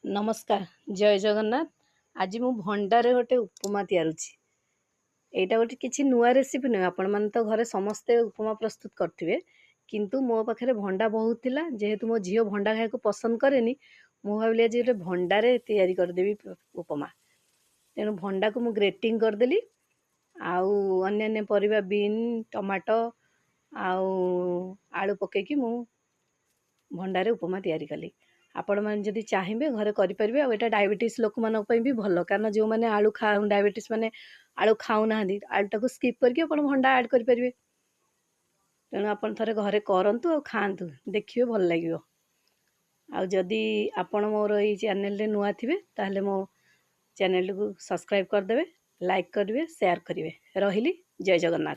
नमस्कार जय जगन्नाथ। आज मु भंडारे गोटे उपमा तैयारुची। एटा गोटे किसी नुआ रेसिपी नुहे। आपण मैंने तो घरे समस्ते उपमा प्रस्तुत करथिबे, किंतु मो पाखे भंडा बहुत थिला। जेहेतु मो झील भंडा खाया को पसंद करेनी, मु भाविली आज गोटे भंडारे तैयारी करदेवी उपमा। तेणु भंडा को मु ग्रेटिंग करदेली। आउ अन्य परिबा बीन टमाटो आउ आलू पकेकी मु भंडारे उपमा तैयारी कली। आपण मैंने जदि चाहिए घरे करेंगे। आ एटा डायबिटीज लोक मान भी भल, कारण जो मैंने आलू खा डायबिटीज मैंने आलू खाऊ ना आलूटा को स्किप करके आप भंडा ऐड करेंगे। तेणु आप थे घरे करूँ और खातु, देखिए भल लगे। आदि आपण मोर ये चैनल नुआ थे ताहले मो चैनल को सब्सक्राइब करदे, लाइक करेंगे, शेयर करेंगे। रही जय जगन्नाथ।